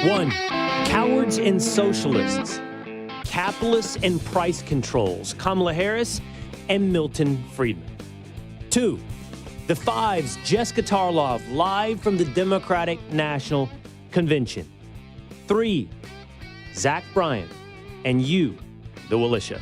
1. Cowards and socialists. Capitalists and price controls. Kamala Harris and Milton Friedman. 2. The Five's Jessica Tarlov live from the Democratic National Convention. 3. Zach Bryan and you, the militia.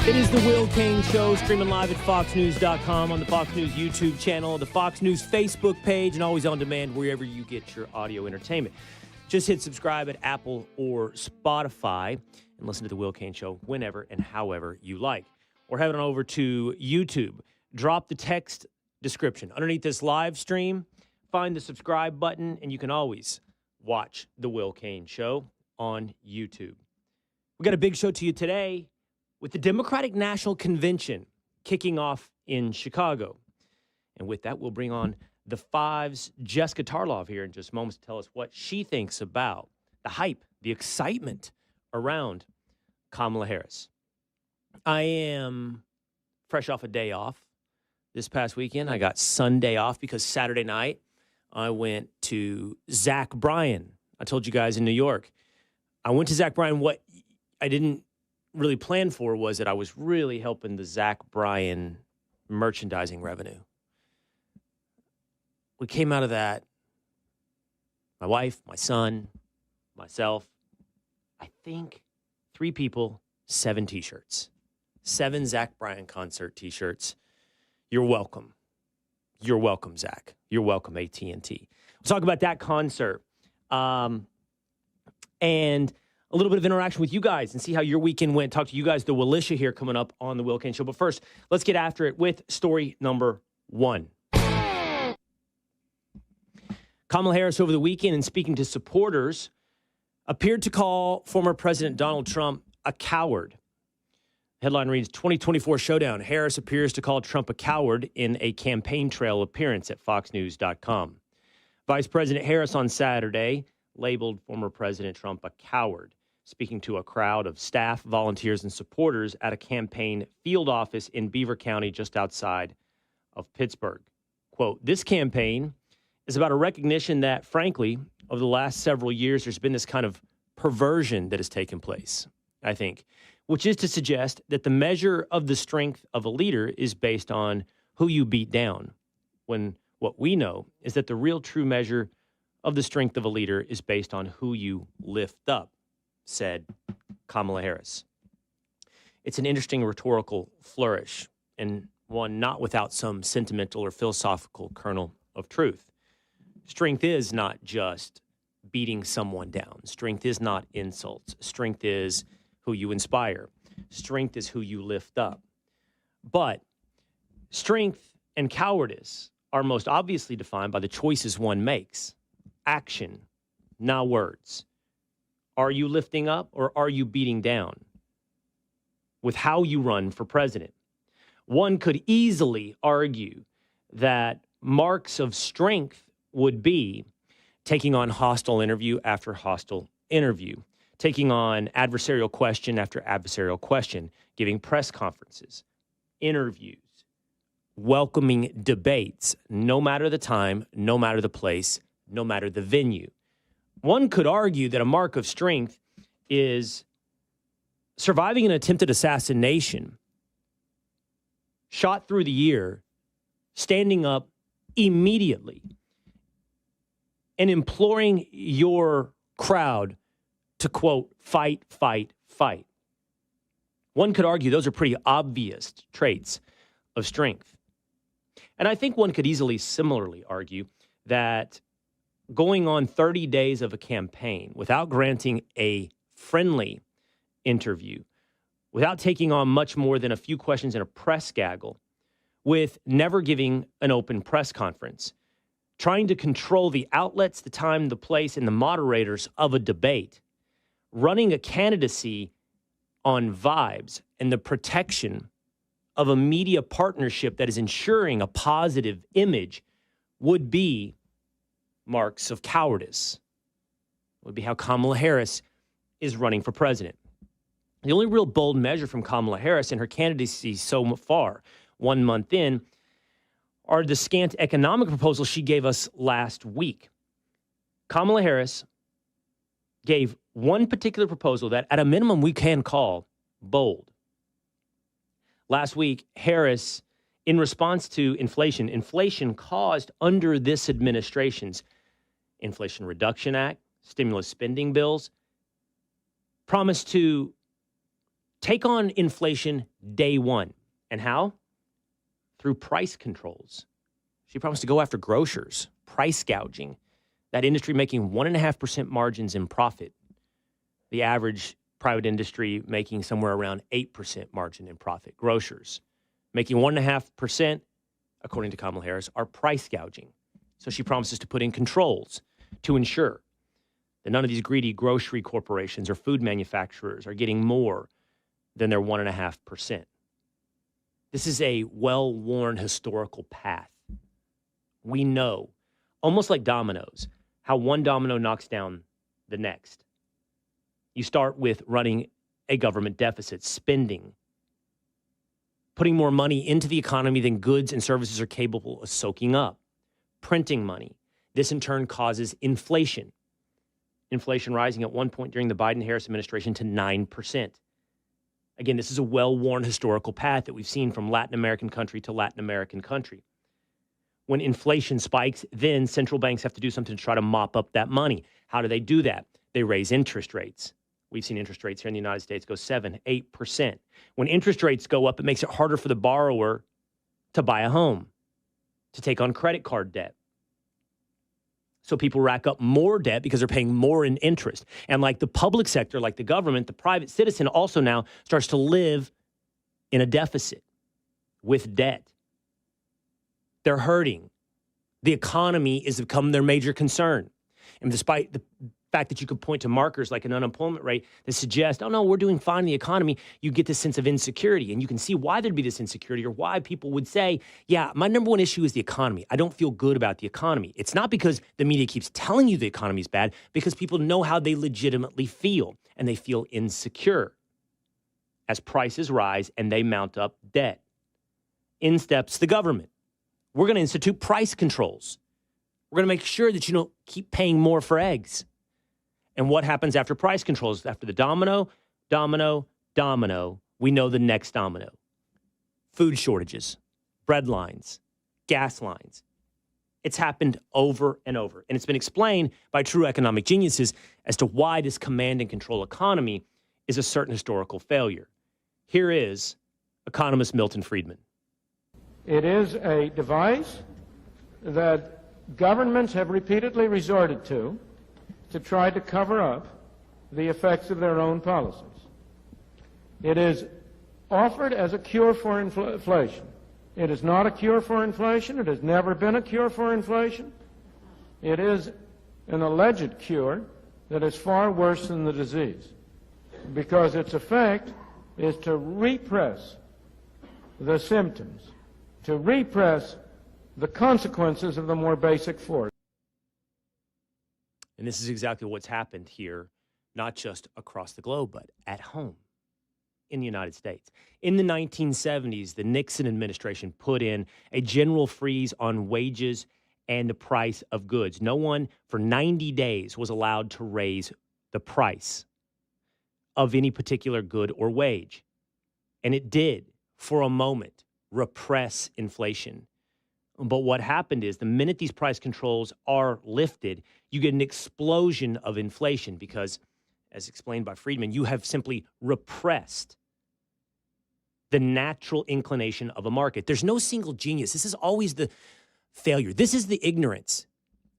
It is the Will Cain Show, streaming live at foxnews.com, on the Fox News YouTube channel, the Fox News Facebook page, and always on demand wherever you get your audio entertainment. Just hit subscribe at Apple or Spotify and listen to the Will Cain Show whenever and however you like. Or head on over to YouTube. Drop the text description underneath this live stream. Find the subscribe button, and you can always watch the Will Cain Show on YouTube. We got a big show to you today, with the Democratic National Convention kicking off in Chicago. And with that, we'll bring on the Five's Jessica Tarlov here in just moments to tell us what she thinks about the hype, the excitement around Kamala Harris. I am fresh off a day off this past weekend. I got Sunday off because Saturday night I went to Zach Bryan. I told you guys in New York. I went to Zach Bryan. What I didn't really planned for was that I was really helping the Zach Bryan merchandising revenue. We came out of that, my wife, my son, myself, I think 3 people, 7 T-shirts. 7 Zach Bryan concert T-shirts. You're welcome. You're welcome, Zach. You're welcome, AT&T. We'll talk about that concert. And a little bit of interaction with you guys and see how your weekend went. Talk to you guys, the militia here coming up on the Will Cain Show. But first, let's get after it with story number 1. Kamala Harris over the weekend, in speaking to supporters, appeared to call former President Donald Trump a coward. Headline reads, 2024 showdown. Harris appears to call Trump a coward in a campaign trail appearance at foxnews.com. Vice President Harris on Saturday labeled former President Trump a coward, speaking to a crowd of staff, volunteers, and supporters at a campaign field office in Beaver County just outside of Pittsburgh. Quote, this campaign is about a recognition that, frankly, over the last several years, there's been this kind of perversion that has taken place, I think, which is to suggest that the measure of the strength of a leader is based on who you beat down, when what we know is that the real true measure of the strength of a leader is based on who you lift up, said Kamala Harris. It's an interesting rhetorical flourish, and one not without some sentimental or philosophical kernel of truth. Strength is not just beating someone down. Strength is not insults. Strength is who you inspire. Strength is who you lift up. But strength and cowardice are most obviously defined by the choices one makes. Action, not words. Are you lifting up or are you beating down? With how you run for president. One could easily argue that marks of strength would be taking on hostile interview after hostile interview, taking on adversarial question after adversarial question, giving press conferences, interviews, welcoming debates, no matter the time, no matter the place, no matter the venue. One could argue that a mark of strength is surviving an attempted assassination, shot through the ear, standing up immediately, and imploring your crowd to, quote, fight, fight, fight. One could argue those are pretty obvious traits of strength. And I think one could easily similarly argue that going on 30 days of a campaign without granting a friendly interview, without taking on much more than a few questions in a press gaggle, with never giving an open press conference, trying to control the outlets, the time, the place, and the moderators of a debate, running a candidacy on vibes and the protection of a media partnership that is ensuring a positive image would be marks of cowardice. Would be how Kamala Harris is running for president. The only real bold measure from Kamala Harris and her candidacy so far, 1 month in, are the scant economic proposals she gave us last week. Kamala Harris gave one particular proposal that, at a minimum, we can call bold. Last week, Harris, in response to inflation caused under this administration's Inflation Reduction Act, stimulus spending bills, promised to take on inflation day one. And how? Through price controls. She promised to go after grocers, price gouging, that industry making 1.5% margins in profit. The average private industry making somewhere around 8% margin in profit. Grocers making 1.5%, according to Kamala Harris, are price gouging. So she promises to put in controls to ensure that none of these greedy grocery corporations or food manufacturers are getting more than their 1.5%. This is a well-worn historical path. We know, almost like dominoes, how one domino knocks down the next. You start with running a government deficit, spending, putting more money into the economy than goods and services are capable of soaking up, printing money. This in turn causes inflation. Inflation rising at one point during the Biden-Harris administration to 9%. Again, this is a well-worn historical path that we've seen from Latin American country to Latin American country. When inflation spikes, then central banks have to do something to try to mop up that money. How do they do that? They raise interest rates. We've seen interest rates here in the United States go 7%, 8%. When interest rates go up, it makes it harder for the borrower to buy a home, to take on credit card debt. So people rack up more debt because they're paying more in interest. And like the public sector, like the government, the private citizen also now starts to live in a deficit with debt. They're hurting. The economy has become their major concern. And despite the fact that you could point to markers like an unemployment rate that suggest, oh, no, we're doing fine in the economy, you get this sense of insecurity. And you can see why there'd be this insecurity or why people would say, yeah, my number one issue is the economy. I don't feel good about the economy. It's not because the media keeps telling you the economy is bad, because people know how they legitimately feel, and they feel insecure as prices rise and they mount up debt. In steps the government. We're going to institute price controls. We're going to make sure that you don't keep paying more for eggs. And what happens after price controls? After the domino, we know the next domino. Food shortages, bread lines, gas lines. It's happened over and over. And it's been explained by true economic geniuses as to why this command and control economy is a certain historical failure. Here is economist Milton Friedman. It is a device that governments have repeatedly resorted to try to cover up the effects of their own policies. It is offered as a cure for inflation. It is not a cure for inflation. It has never been a cure for inflation. It is an alleged cure that is far worse than the disease, because its effect is to repress the symptoms, to repress the consequences of the more basic force. And this is exactly what's happened here, not just across the globe, but at home in the United States. In the 1970s, the Nixon administration put in a general freeze on wages and the price of goods. No one for 90 days was allowed to raise the price of any particular good or wage. And it did, for a moment, repress inflation. But what happened is the minute these price controls are lifted, you get an explosion of inflation because, as explained by Friedman, you have simply repressed the natural inclination of a market. There's no single genius. This is always the failure. This is the ignorance.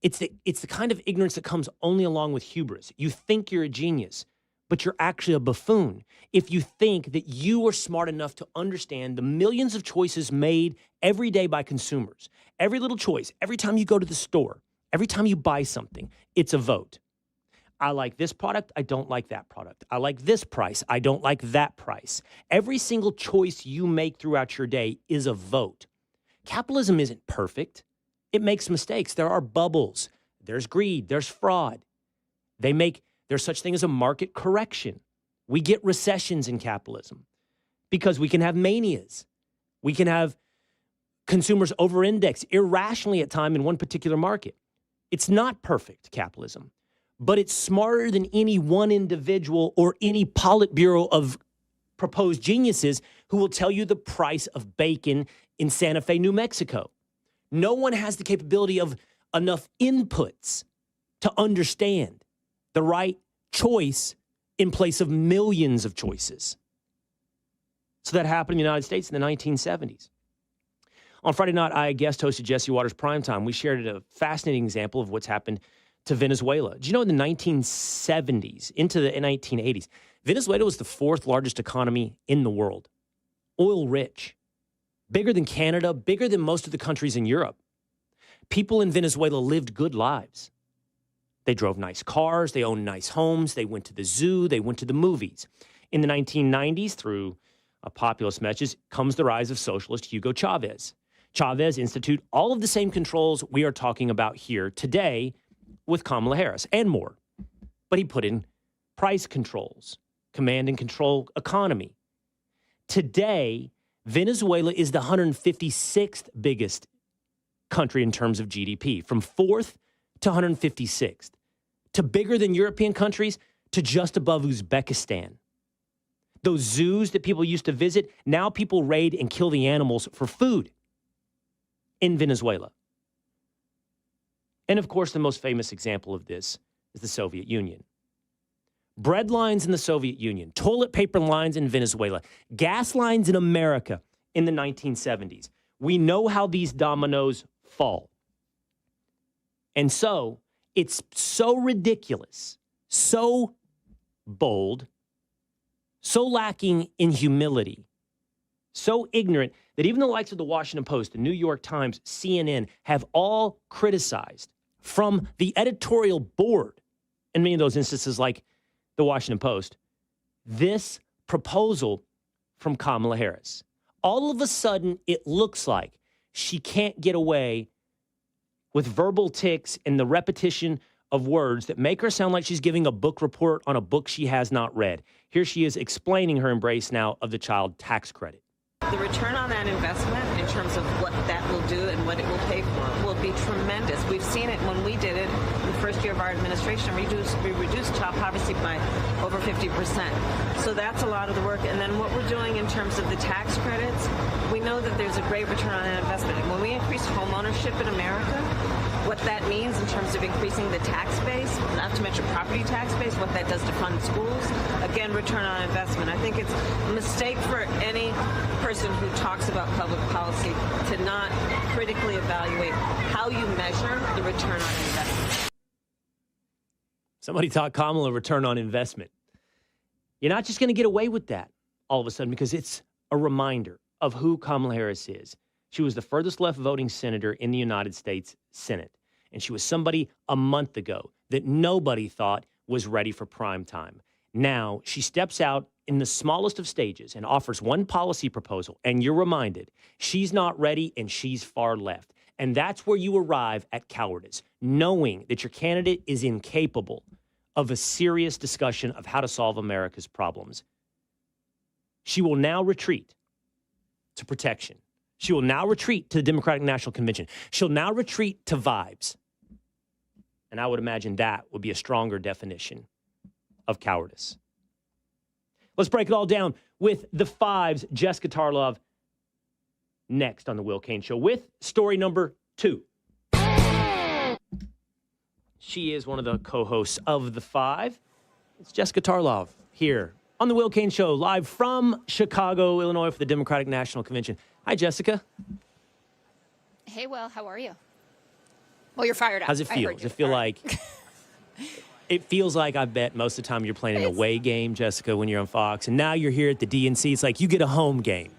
It's the kind of ignorance that comes only along with hubris. You think you're a genius, but you're actually a buffoon if you think that you are smart enough to understand the millions of choices made every day by consumers. Every little choice, every time you go to the store, every time you buy something, it's a vote. I like this product, I don't like that product. I like this price, I don't like that price. Every single choice you make throughout your day is a vote. Capitalism isn't perfect. It makes mistakes. There are bubbles. There's greed. There's fraud. There's such thing as a market correction. We get recessions in capitalism because we can have manias. We can have consumers over-index irrationally at time in one particular market. It's not perfect, capitalism, but it's smarter than any one individual or any Politburo of proposed geniuses who will tell you the price of bacon in Santa Fe, New Mexico. No one has the capability of enough inputs to understand the right choice in place of millions of choices. So that happened in the United States in the 1970s. On Friday night, I guest hosted Jesse Watters Primetime. We shared a fascinating example of what's happened to Venezuela. Did you know in the 1970s into the 1980s, Venezuela was the fourth largest economy in the world, oil rich, bigger than Canada, bigger than most of the countries in Europe. People in Venezuela lived good lives. They drove nice cars, they owned nice homes, they went to the zoo, they went to the movies. In the 1990s, through a populist message, comes the rise of socialist Hugo Chavez. Chavez instituted all of the same controls we are talking about here today with Kamala Harris and more. But he put in price controls, command and control economy. Today, Venezuela is the 156th biggest country in terms of GDP, from 4th to 156th, to bigger than European countries, to just above Uzbekistan. Those zoos that people used to visit, now people raid and kill the animals for food in Venezuela. And of course, the most famous example of this is the Soviet Union. Bread lines in the Soviet Union, toilet paper lines in Venezuela, gas lines in America in the 1970s. We know how these dominoes fall. And so it's so ridiculous, so bold, so lacking in humility, so ignorant that even the likes of the Washington Post, the New York Times, CNN have all criticized from the editorial board, in many of those instances like the Washington Post, this proposal from Kamala Harris. All of a sudden, it looks like she can't get away with verbal tics and the repetition of words that make her sound like she's giving a book report on a book she has not read. Here she is explaining her embrace now of the child tax credit. The return on that investment in terms of what that will do and what it will pay for will be tremendous. We've seen it when we did it in the first year of our administration. We reduced child poverty by over 50%. So that's a lot of the work. And then what we're doing in terms of the tax credits, we know that there's a great return on that investment. And when we increase home ownership in America, what that means in terms of increasing the tax base, not to mention property tax base, what that does to fund schools, again, return on investment. I think it's a mistake for any person who talks about public policy to not critically evaluate how you measure the return on investment. Somebody taught Kamala return on investment. You're not just going to get away with that all of a sudden because it's a reminder of who Kamala Harris is. She was the furthest left voting senator in the United States Senate. And she was somebody a month ago that nobody thought was ready for prime time. Now she steps out in the smallest of stages and offers one policy proposal. And you're reminded she's not ready and she's far left. And that's where you arrive at cowardice, knowing that your candidate is incapable of a serious discussion of how to solve America's problems. She will now retreat to protection. She will now retreat to the Democratic National Convention. She'll now retreat to vibes. And I would imagine that would be a stronger definition of cowardice. Let's break it all down with the fives. Jessica Tarlov next on the Will Cain Show with story number 2. She is one of the co-hosts of The Five. It's Jessica Tarlov here on the Will Cain Show, live from Chicago, Illinois for the Democratic National Convention. Hi, Jessica. Hey, Will, how are you? Well, you're fired up. How's it feel? Does it feel like... It feels like, I bet, most of the time you're playing an away game, Jessica, when you're on Fox. And now you're here at the DNC. It's like you get a home game.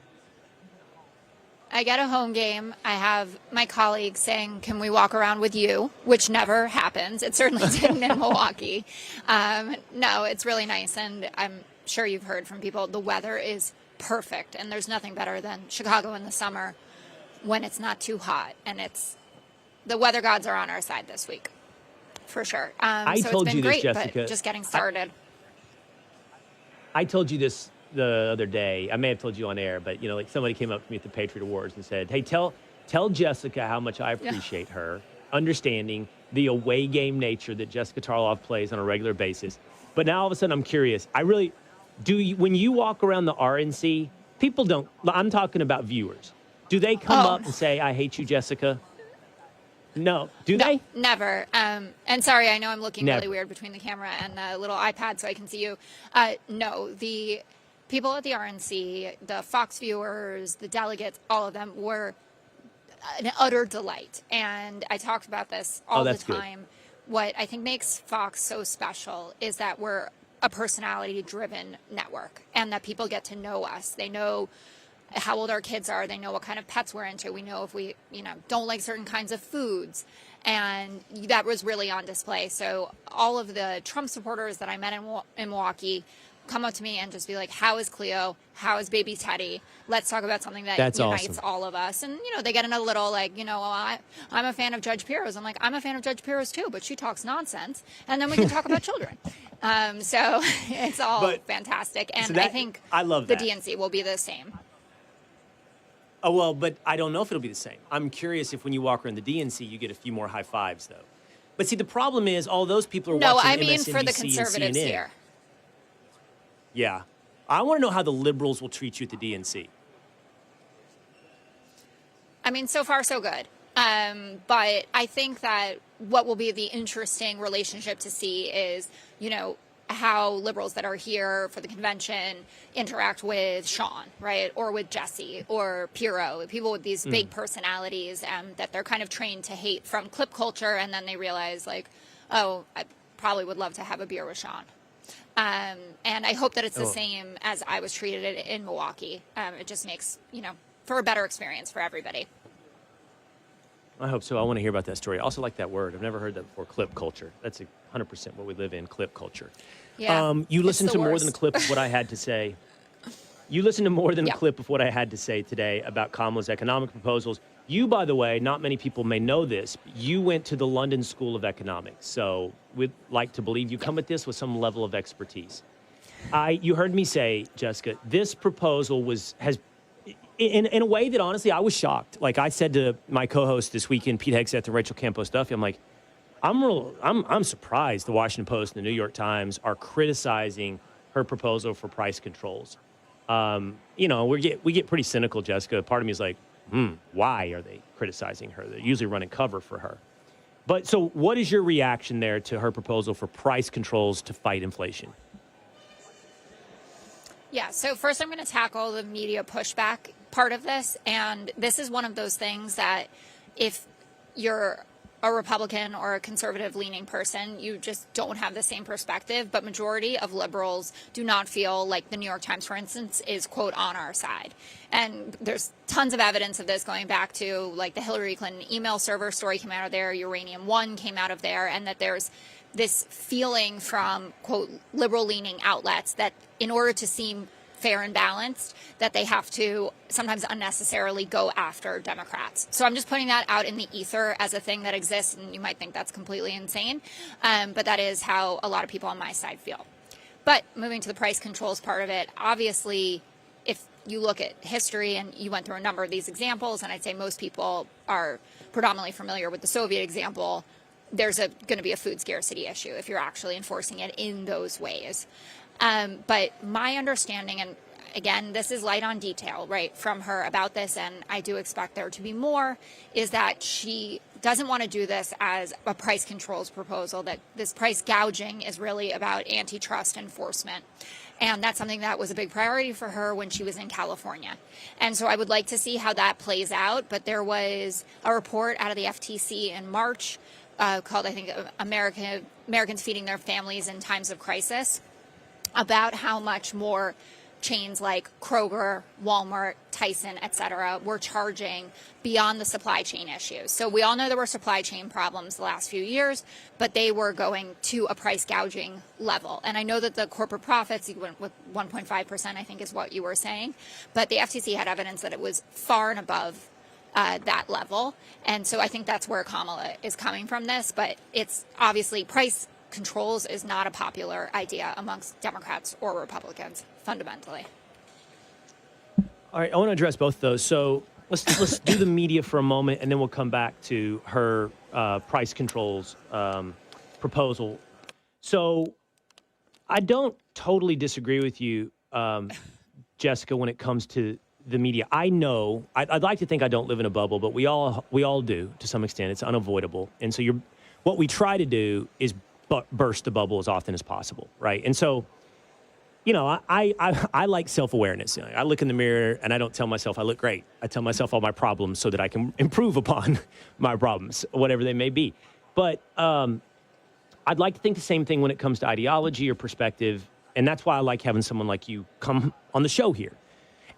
I get a home game. I have my colleagues saying, can we walk around with you? Which never happens. It certainly didn't in Milwaukee. No, it's really nice. And I'm sure you've heard from people, the weather is perfect. And there's nothing better than Chicago in the summer when it's not too hot. And the weather gods are on our side this week, for sure. I so told it's been you this, great, Jessica. but just getting started. I told you this the other day. I may have told you on air, but like somebody came up to me at the Patriot Awards and said, "Hey, tell Jessica how much I appreciate her understanding the away game nature that Jessica Tarlov plays on a regular basis." But now all of a sudden I'm curious. When you walk around the RNC, people don't, I'm talking about viewers. Do they come up and say, "I hate you, Jessica"? No. Do they? Never. And sorry, I know I'm looking Never. really weird between the camera and the little iPad so I can see you. No, the people at the RNC, the Fox viewers, the delegates, all of them were an utter delight. And I talked about this all the time. Good. What I think makes Fox so special is that we're a personality-driven network and that people get to know us. They know how old our kids are. They know what kind of pets we're into. We know if we, don't like certain kinds of foods. And that was really on display. So all of the Trump supporters that I met in Milwaukee come up to me and just be like, "How is Cleo? How is baby Teddy? Let's talk about something that unites awesome. all of us." And, they get in a little like, I'm a fan of Judge Pirro's. I'm like, I'm a fan of Judge Pirro's too, but she talks nonsense. And then we can talk about children. So it's all fantastic. And I think I love the that. DNC will be the same. Oh, well, but I don't know if it'll be the same. I'm curious if when you walk around the DNC, you get a few more high fives, though. But see, the problem is all those people are watching MSNBC No, I mean for the conservatives and CNN. here. Yeah. I want to know how the liberals will treat you at the DNC. I mean, so far, so good. But I think that what will be the interesting relationship to see is, how liberals that are here for the convention interact with Sean, right? Or with Jesse or Pirro, people with these big personalities that they're kind of trained to hate from clip culture. And then they realize like, oh, I probably would love to have a beer with Sean. And I hope that it's the same as I was treated in Milwaukee. It just makes, for a better experience for everybody. I hope so. I want to hear about that story. I also like that word. I've never heard that before, clip culture. That's 100% what we live in, clip culture. Yeah, you listened to more worst. than a clip of what I had to say. You listened to more than a clip of what I had to say today about Kamala's economic proposals. You, by the way, not many people may know this, but you went to the London School of Economics. So we'd like to believe you come at this with some level of expertise. You heard me say, Jessica, this proposal has in a way that, honestly, I was shocked. Like I said to my co-host this weekend, Pete Hegseth and Rachel Campos-Duffy, I'm like, I'm surprised the Washington Post and the New York Times are criticizing her proposal for price controls. We get pretty cynical, Jessica. Part of me is like, why are they criticizing her? They're usually running cover for her. But so what is your reaction there to her proposal for price controls to fight inflation? Yeah, so first I'm going to tackle the media pushback part of this. And this is one of those things that if you're a Republican or a conservative leaning person, you just don't have the same perspective. But majority of liberals do not feel like the New York Times, for instance, is, quote, on our side. And there's tons of evidence of this going back to like the Hillary Clinton email server story came out of there, Uranium One came out of there, and that there's this feeling from, quote, liberal leaning outlets that in order to seem fair and balanced, that they have to sometimes unnecessarily go after Democrats. So I'm just putting that out in the ether as a thing that exists, and you might think that's completely insane, but that is how a lot of people on my side feel. But moving to the price controls part of it, obviously, if you look at history, and you went through a number of these examples, and I'd say most people are predominantly familiar with the Soviet example, there's going to be a food scarcity issue if you're actually enforcing it in those ways. But my understanding, and again, this is light on detail, right, from her about this, and I do expect there to be more, is that she doesn't want to do this as a price controls proposal, that this price gouging is really about antitrust enforcement. And that's something that was a big priority for her when she was in California. And so I would like to see how that plays out. But there was a report out of the FTC in March called, I think, Americans Feeding Their Families in Times of Crisis, about how much more chains like Kroger, Walmart, Tyson, et cetera, were charging beyond the supply chain issues. So we all know there were supply chain problems the last few years, but they were going to a price gouging level. And I know that the corporate profits, you went with 1.5%, I think is what you were saying, but the FTC had evidence that it was far and above that level. And so I think that's where Kamala is coming from this, but it's obviously price controls is not a popular idea amongst Democrats or Republicans, fundamentally. All right, I want to address both of those. So let's do the media for a moment, and then we'll come back to her price controls proposal. So I don't totally disagree with you, Jessica, when it comes to the media. I know I'd like to think I don't live in a bubble, but we all do to some extent. It's unavoidable, and so what we try to do is burst the bubble as often as possible, right? And so, you know, I like self-awareness. I look in the mirror and I don't tell myself I look great. I tell myself all my problems so that I can improve upon my problems, whatever they may be. But I'd like to think the same thing when it comes to ideology or perspective, and that's why I like having someone like you come on the show here.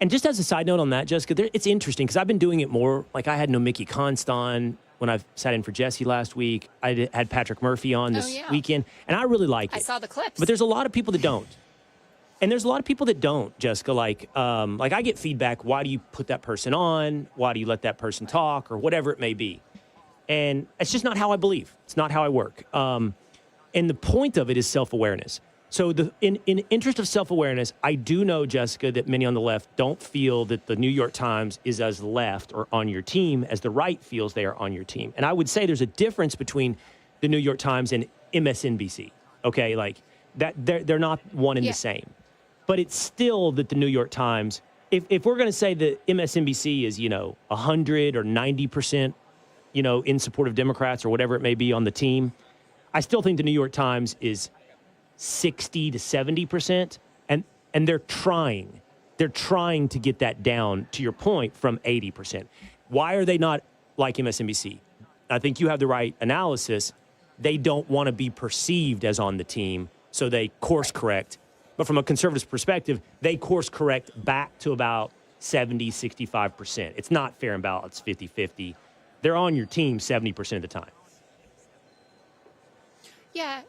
And just as a side note on that, Jessica, it's interesting because I've been doing it more. Like I had Nomiki Konst on when I sat in for Jesse last week. I had Patrick Murphy on this weekend, and I really like it. I saw the clips. But there's a lot of people that don't. And there's a lot of people that don't, Jessica. Like I get feedback, why do you put that person on? Why do you let that person talk? Or whatever it may be. And it's just not how I believe. It's not how I work. And the point of it is self-awareness. So in interest of self-awareness, I do know, Jessica, that many on the left don't feel that the New York Times is as left or on your team as the right feels they are on your team. And I would say there's a difference between the New York Times and MSNBC. Okay, like that they're not one and the same. But it's still that the New York Times, if we're going to say that MSNBC is, 100 or 90%, in support of Democrats or whatever it may be on the team, I still think the New York Times is 60 to 70%, and they're trying to get that down, to your point, from 80%. Why are they not like MSNBC? I think you have the right analysis. They don't want to be perceived as on the team, so they course correct. But from a conservative perspective, they course correct back to about 70, 65%. It's not fair and balanced 50-50. They're on your team 70% of the time. Yeah,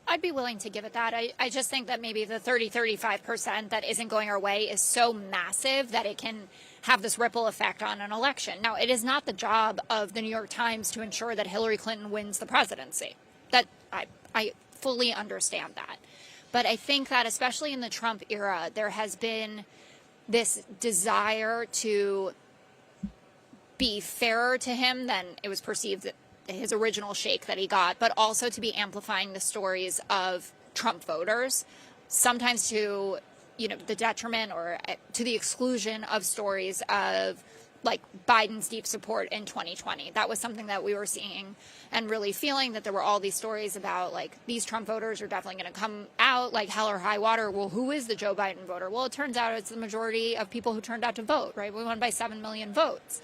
I'd be willing to give it that. I just think that maybe the 30-35% that isn't going our way is so massive that it can have this ripple effect on an election. Now, it is not the job of the New York Times to ensure that Hillary Clinton wins the presidency. That I fully understand that. But I think that especially in the Trump era, there has been this desire to be fairer to him than it was perceived that his original shake that he got, but also to be amplifying the stories of Trump voters, sometimes to, the detriment or to the exclusion of stories of like Biden's deep support in 2020. That was something that we were seeing and really feeling, that there were all these stories about like these Trump voters are definitely going to come out like hell or high water. Well, who is the Joe Biden voter? Well, it turns out it's the majority of people who turned out to vote, right? We won by 7 million votes.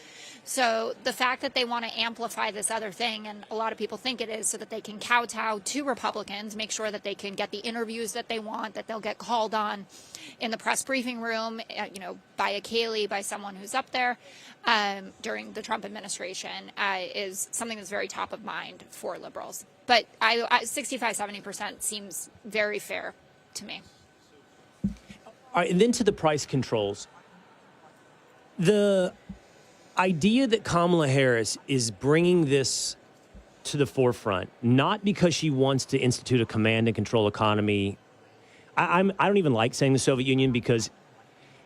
So the fact that they want to amplify this other thing, and a lot of people think it is so that they can kowtow to Republicans, make sure that they can get the interviews that they want, that they'll get called on in the press briefing room, by a Kaylee, by someone who's up there during the Trump administration, is something that's very top of mind for liberals. But 65-70% seems very fair to me. All right, and then to the price controls. The idea that Kamala Harris is bringing this to the forefront, not because she wants to institute a command and control economy. I don't even like saying the Soviet Union, because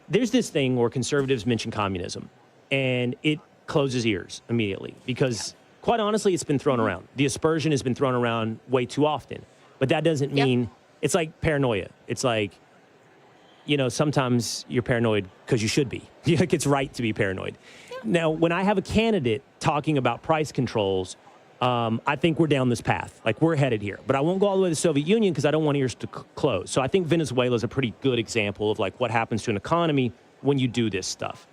there's this thing where conservatives mention communism and it closes ears immediately, because quite honestly, it's been thrown around. The aspersion has been thrown around way too often, but that doesn't mean it's like paranoia. It's like, sometimes you're paranoid because you should be. Like, it's right to be paranoid. Now, when I have a candidate talking about price controls, I think we're down this path. Like, we're headed here. But I won't go all the way to the Soviet Union because I don't want ears to close. So I think Venezuela is a pretty good example of, like, what happens to an economy when you do this stuff.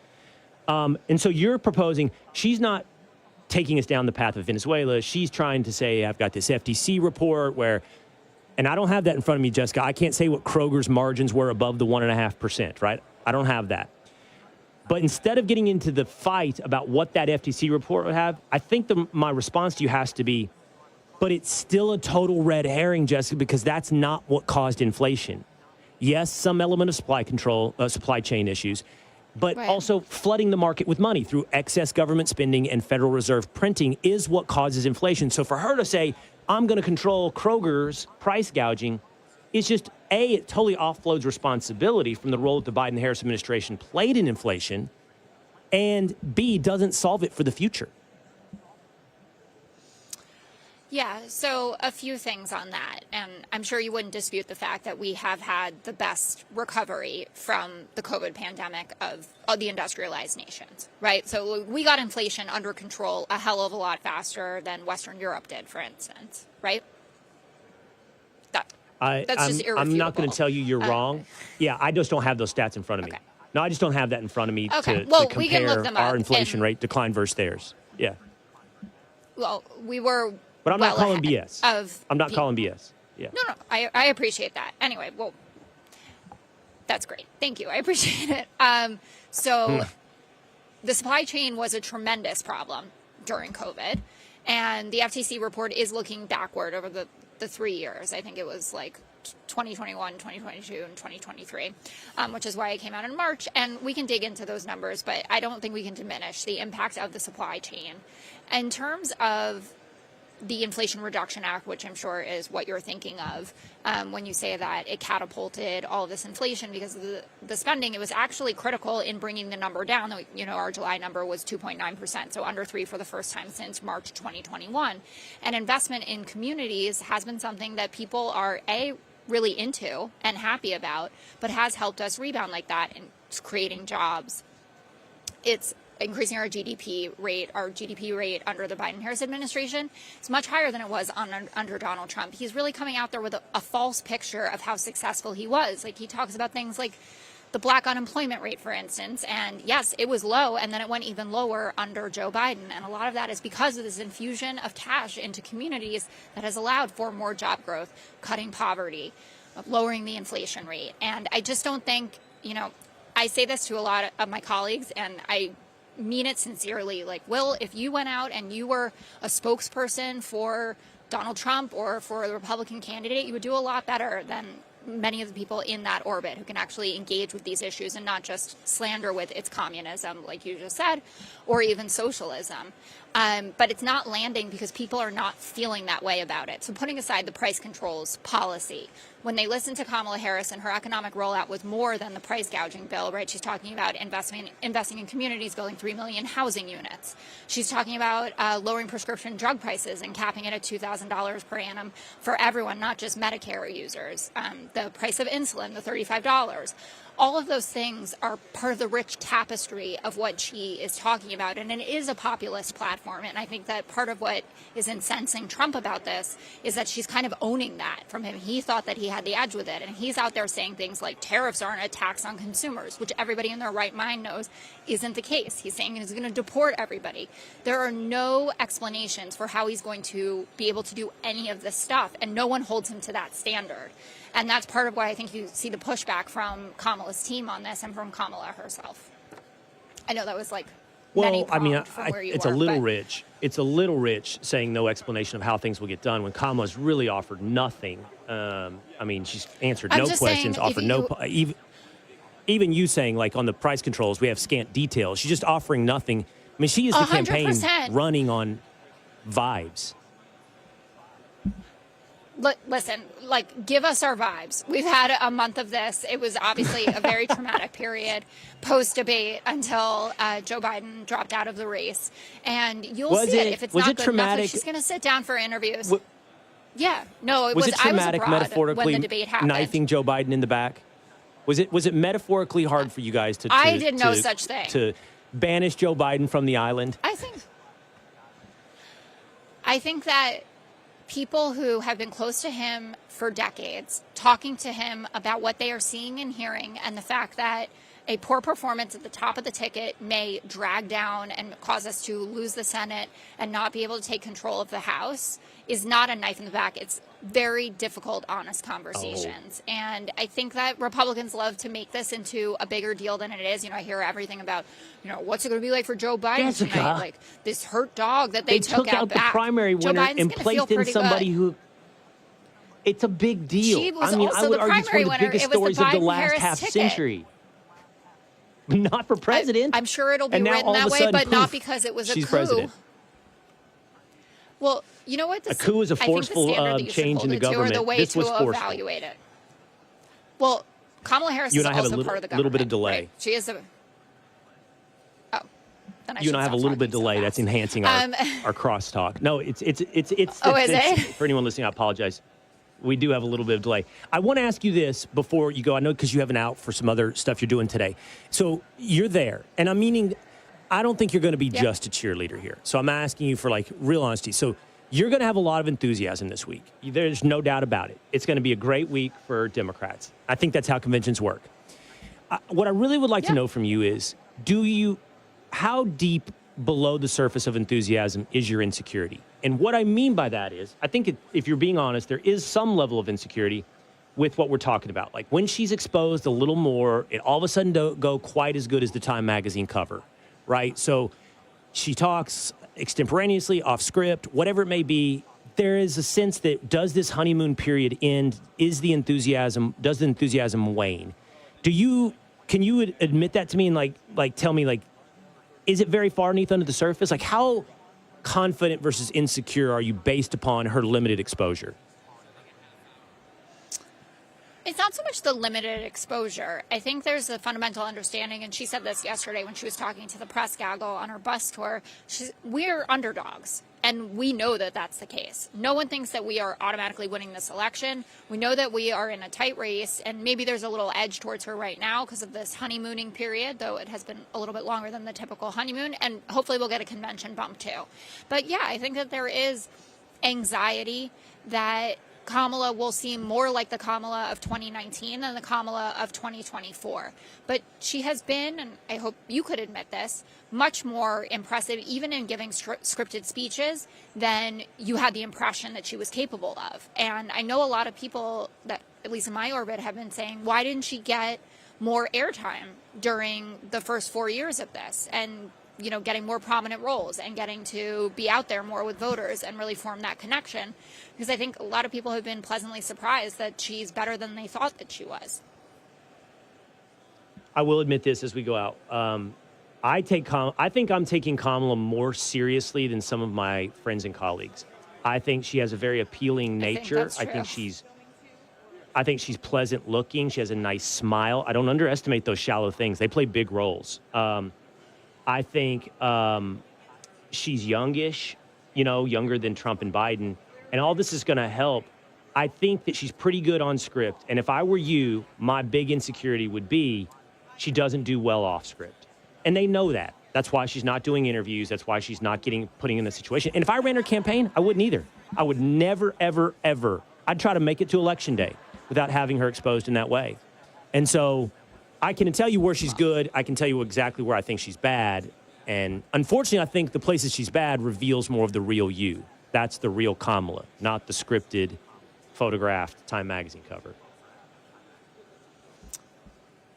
And so you're proposing, she's not taking us down the path of Venezuela. She's trying to say, I've got this FTC report where, and I don't have that in front of me, Jessica. I can't say what Kroger's margins were above the 1.5%, right? I don't have that. But instead of getting into the fight about what that FTC report would have, I think my response to you has to be, but it's still a total red herring, Jessica, because that's not what caused inflation. Yes, some element of supply chain issues, but also flooding the market with money through excess government spending and Federal Reserve printing is what causes inflation. So for her to say, I'm going to control Kroger's price gouging, it's just, A, it totally offloads responsibility from the role that the Biden-Harris administration played in inflation, and B, doesn't solve it for the future. Yeah, so a few things on that. And I'm sure you wouldn't dispute the fact that we have had the best recovery from the COVID pandemic of the industrialized nations, right? So we got inflation under control a hell of a lot faster than Western Europe did, for instance, right? That's just irrefutable. I'm not going to tell you you're wrong. Yeah, I just don't have those stats in front of me. Okay. No, I just don't have that in front of me Okay. to Well, compare we can look them up, our inflation and- rate decline versus theirs. Yeah. Well, we were. But I'm not calling BS. I'm not the- calling BS. Yeah. No, I appreciate that. Anyway, well, that's great. Thank you. I appreciate it. So the supply chain was a tremendous problem during COVID, and the FTC report is looking backward over the 3 years. I think it was like 2021, 2022, and 2023, which is why it came out in March. And we can dig into those numbers, but I don't think we can diminish the impact of the supply chain. In terms of the Inflation Reduction Act, which I'm sure is what you're thinking of when you say that it catapulted all of this inflation because of the spending, it was actually critical in bringing the number down. You know, our July number was 2.9%, so under 3 for the first time since March 2021. And investment in communities has been something that people are, really into and happy about, but has helped us rebound like that and it's creating jobs. It's increasing our GDP rate under the Biden-Harris administration is much higher than it was under Donald Trump. He's really coming out there with a false picture of how successful he was. Like, he talks about things like the black unemployment rate, for instance. And yes, it was low, and then it went even lower under Joe Biden. And a lot of that is because of this infusion of cash into communities that has allowed for more job growth, cutting poverty, lowering the inflation rate. And I just don't think, I say this to a lot of my colleagues, and I mean it sincerely. Like, Will, if you went out and you were a spokesperson for Donald Trump or for a Republican candidate, you would do a lot better than many of the people in that orbit who can actually engage with these issues and not just slander with it's communism, like you just said, or even socialism. But it's not landing because people are not feeling that way about it. So putting aside the price controls policy, when they listened to Kamala Harris and her economic rollout was more than the price gouging bill, right? She's talking about investing in communities, building 3 million housing units. She's talking about lowering prescription drug prices and capping it at $2,000 per annum for everyone, not just Medicare users. The price of insulin, the $35. All of those things are part of the rich tapestry of what she is talking about. And it is a populist platform. And I think that part of what is incensing Trump about this is that she's kind of owning that from him. He thought that he had the edge with it. And he's out there saying things like tariffs aren't a tax on consumers, which everybody in their right mind knows isn't the case. He's saying he's going to deport everybody. There are no explanations for how he's going to be able to do any of this stuff. And no one holds him to that standard. And that's part of why I think you see the pushback from Kamala's team on this and from Kamala herself. I know that was like Well, I mean, it's a little rich. It's a little rich saying no explanation of how things will get done when Kamala's really offered nothing. I mean, she's answered no questions, offered no. Even you saying, like, on the price controls, we have scant details. She's just offering nothing. I mean, she is the 100%. campaign running on vibes. Listen, like, give us our vibes. We've had a month of this. It was obviously a very traumatic period post-debate until Joe Biden dropped out of the race. And you'll see it. If it's not good enough, she's going to sit down for interviews. Yeah. No, it was. Was it traumatic, I was abroad metaphorically, when the debate happened. knifing Joe Biden in the back? Was it metaphorically hard for you guys to I did no such thing. To banish Joe Biden from the island? I think that people who have been close to him for decades, talking to him about what they are seeing and hearing, and the fact that a poor performance at the top of the ticket may drag down and cause us to lose the Senate and not be able to take control of the House is not a knife in the back. It's very difficult, honest conversations. And I think that Republicans love to make this into a bigger deal than it is. I hear everything about, what's it going to be like for Joe Biden tonight? Like this hurt dog that they took out back. The primary winner and placed in somebody who. It's a big deal. She was I mean, also I would the argue it's one of the primary biggest winner. It was stories the of the last Biden-Harris half ticket. century. Not for president. I'm sure it'll be and now written all that of a way, sudden, but not poof, because it was a she's coup. president. Well, You know what? A coup is a forceful change in the government. The way this to was forceful. evaluate it. Well, Kamala Harris you is and I have also a part of the government. little bit of delay. Right? She is a. Oh, then you and I have a little bit of delay. That's enhancing our crosstalk. No, it's. Oh, is it? For anyone listening, I apologize. We do have a little bit of delay. I want to ask you this before you go. I know because you have an out for some other stuff you're doing today. So you're there, and I'm meaning, I don't think you're going to be just a cheerleader here. So I'm asking you for like real honesty. So you're going to have a lot of enthusiasm this week. There's no doubt about it. It's going to be a great week for Democrats. I think that's how conventions work. What I really would like to know from you is, how deep below the surface of enthusiasm is your insecurity? And what I mean by that is, I think if you're being honest, there is some level of insecurity with what we're talking about. Like when she's exposed a little more, it all of a sudden don't go quite as good as the Time magazine cover, right? So she talks extemporaneously, off script, whatever it may be. There is a sense that, does this honeymoon period end? Does the enthusiasm wane? Can you admit that to me and like tell me, like, is it very far underneath under the surface? Like, how confident versus insecure are you based upon her limited exposure? It's not so much the limited exposure. I think there's a fundamental understanding, and she said this yesterday when she was talking to the press gaggle on her bus tour. We're underdogs, and we know that that's the case. No one thinks that we are automatically winning this election. We know that we are in a tight race, and maybe there's a little edge towards her right now because of this honeymooning period, though it has been a little bit longer than the typical honeymoon, and hopefully we'll get a convention bump too. But yeah, I think that there is anxiety that Kamala will seem more like the Kamala of 2019 than the Kamala of 2024. But she has been, and I hope you could admit this, much more impressive, even in giving scripted speeches, than you had the impression that she was capable of. And I know a lot of people that, at least in my orbit, have been saying, why didn't she get more airtime during the first 4 years of this? And getting more prominent roles and getting to be out there more with voters and really form that connection. Because I think a lot of people have been pleasantly surprised that she's better than they thought that she was. I will admit this as we go out. I think I'm taking Kamala more seriously than some of my friends and colleagues. I think she has a very appealing nature. I think she's pleasant looking. She has a nice smile. I don't underestimate those shallow things. They play big roles. I think she's youngish, younger than Trump and Biden. And all this is going to help. I think that she's pretty good on script. And if I were you, my big insecurity would be she doesn't do well off script. And they know that. That's why she's not doing interviews. That's why she's not putting in a situation. And if I ran her campaign, I wouldn't either. I would never, ever, ever. I'd try to make it to Election Day without having her exposed in that way. And so I can tell you where she's good. I can tell you exactly where I think she's bad. And unfortunately, I think the places she's bad reveals more of the real you. That's the real Kamala, not the scripted, photographed Time magazine cover.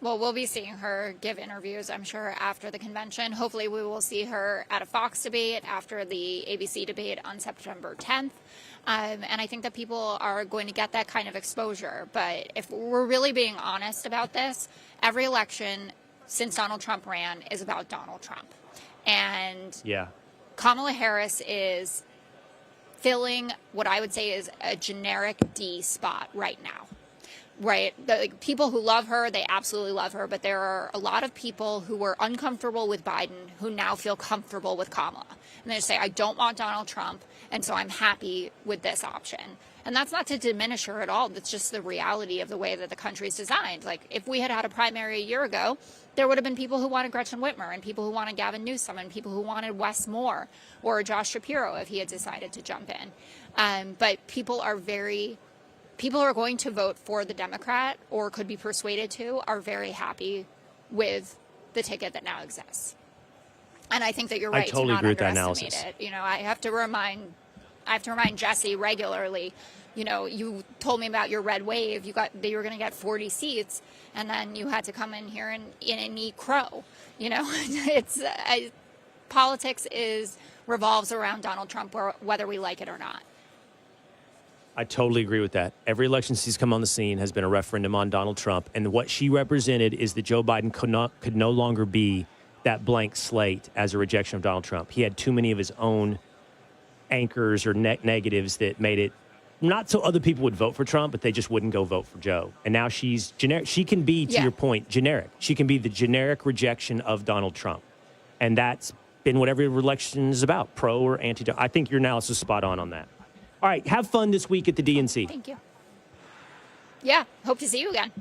Well, we'll be seeing her give interviews, I'm sure, after the convention. Hopefully we will see her at a Fox debate after the ABC debate on September 10th. And I think that people are going to get that kind of exposure. But if we're really being honest about this, every election since Donald Trump ran is about Donald Trump. And Kamala Harris is filling what I would say is a generic D spot right now. Right. The people who love her, they absolutely love her. But there are a lot of people who were uncomfortable with Biden who now feel comfortable with Kamala. And they just say, I don't want Donald Trump. And so I'm happy with this option. And that's not to diminish her at all. That's just the reality of the way that the country's designed. Like, if we had had a primary a year ago, there would have been people who wanted Gretchen Whitmer and people who wanted Gavin Newsom and people who wanted Wes Moore or Josh Shapiro if he had decided to jump in. But people are going to vote for the Democrat or could be persuaded to are very happy with the ticket that now exists. And I think that you're right. I totally agree with that analysis. I have to remind Jesse regularly, you told me about your red wave. You were going to get 40 seats, and then you had to come in here and eat crow. It's politics revolves around Donald Trump, whether we like it or not. I totally agree with that. Every election she's come on the scene has been a referendum on Donald Trump, and what she represented is that Joe Biden could no longer be that blank slate as a rejection of Donald Trump. He had too many of his own anchors or negatives that made it not so other people would vote for Trump, but they just wouldn't go vote for Joe. And now she's generic. She can be, to your point, generic. She can be the generic rejection of Donald Trump. And that's been what every election is about, pro or anti. I think your analysis is spot on that. All right, have fun this week at the DNC. Thank you. Yeah, hope to see you again.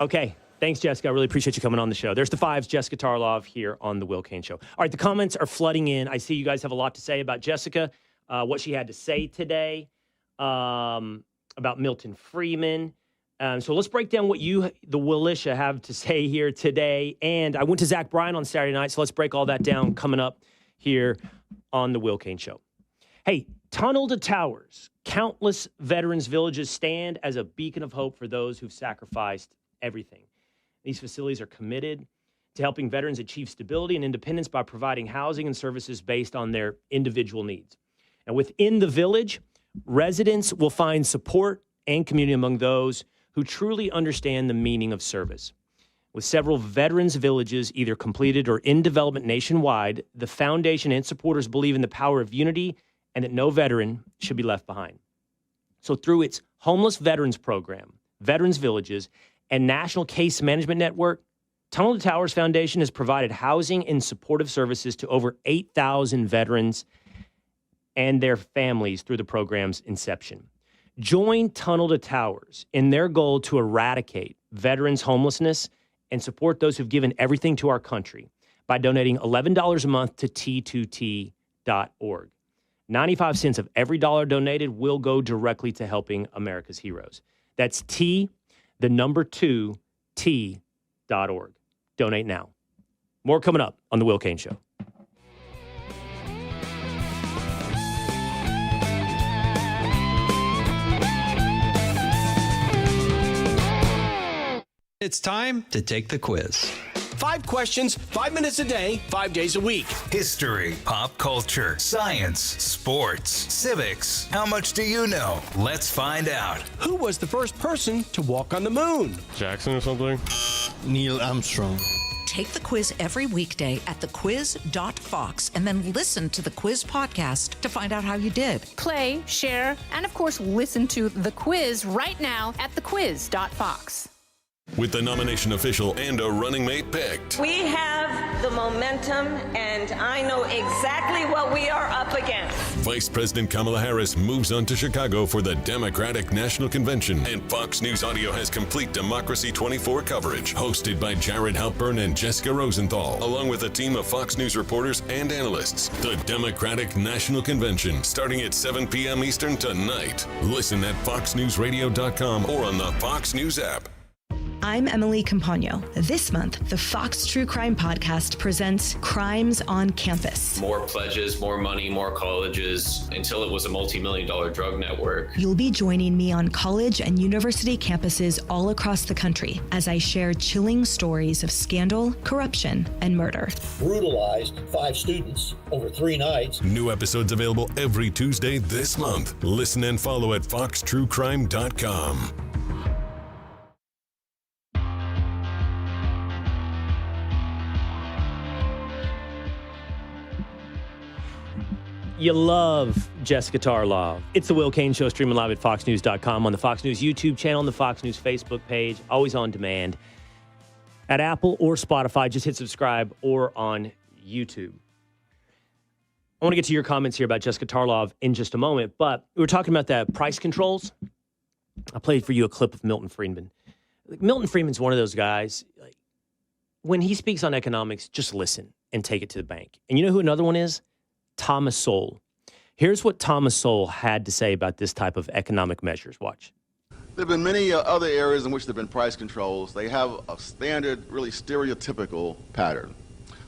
Okay. Thanks, Jessica. I really appreciate you coming on the show. There's the Fives, Jessica Tarlov here on the Will Cain Show. All right, the comments are flooding in. I see you guys have a lot to say about Jessica, what she had to say today, about Milton Friedman. So let's break down what you, the Willisha, have to say here today. And I went to Zach Bryan on Saturday night, so let's break all that down coming up here on the Will Cain Show. Hey, Tunnel to Towers. Countless veterans' villages stand as a beacon of hope for those who've sacrificed everything. These facilities are committed to helping veterans achieve stability and independence by providing housing and services based on their individual needs. And within the village, residents will find support and community among those who truly understand the meaning of service. With several veterans' villages either completed or in development nationwide, the foundation and supporters believe in the power of unity and that no veteran should be left behind. So through its homeless veterans program, Veterans Villages, and National Case Management Network, Tunnel to Towers Foundation has provided housing and supportive services to over 8,000 veterans and their families through the program's inception. Join Tunnel to Towers in their goal to eradicate veterans' homelessness and support those who've given everything to our country by donating $11 a month to T2T.org. 95 cents of every dollar donated will go directly to helping America's heroes. That's T2T.org. Donate now. More coming up on The Will Cain Show. It's time to take the quiz. 5 questions, 5 minutes a day, 5 days a week. History, pop culture, science, sports, civics. How much do you know? Let's find out. Who was the first person to walk on the moon? Jackson or something? Neil Armstrong. Take the quiz every weekday at thequiz.fox and then listen to the quiz podcast to find out how you did. Play, share, and of course, listen to the quiz right now at thequiz.fox. With the nomination official and a running mate picked. We have the momentum, and I know exactly what we are up against. Vice President Kamala Harris moves on to Chicago for the Democratic National Convention, and Fox News Audio has complete Democracy 24 coverage, hosted by Jared Halpern and Jessica Rosenthal, along with a team of Fox News reporters and analysts. The Democratic National Convention, starting at 7 p.m. Eastern tonight. Listen at foxnewsradio.com or on the Fox News app. I'm Emily Campagno. This month, the Fox True Crime Podcast presents Crimes on Campus. More pledges, more money, more colleges, until it was a multi-million-dollar drug network. You'll be joining me on college and university campuses all across the country as I share chilling stories of scandal, corruption, and murder. Brutalized 5 students over 3 nights. New episodes available every Tuesday this month. Listen and follow at foxtruecrime.com. You love Jessica Tarlov. It's the Will Cain Show, streaming live at foxnews.com, on the Fox News YouTube channel, on the Fox News Facebook page, always on demand at Apple or Spotify. Just hit subscribe, or on YouTube. I want to get to your comments here about Jessica Tarlov in just a moment, but we were talking about the price controls. I played for you a clip of Milton Friedman. Milton Friedman's one of those guys, like, when he speaks on economics, just listen and take it to the bank. And you know who another one is? Thomas Sowell. Here's what Thomas Sowell had to say about this type of economic measures. Watch. There have been many other areas in which there have been price controls. They have a standard, really stereotypical pattern.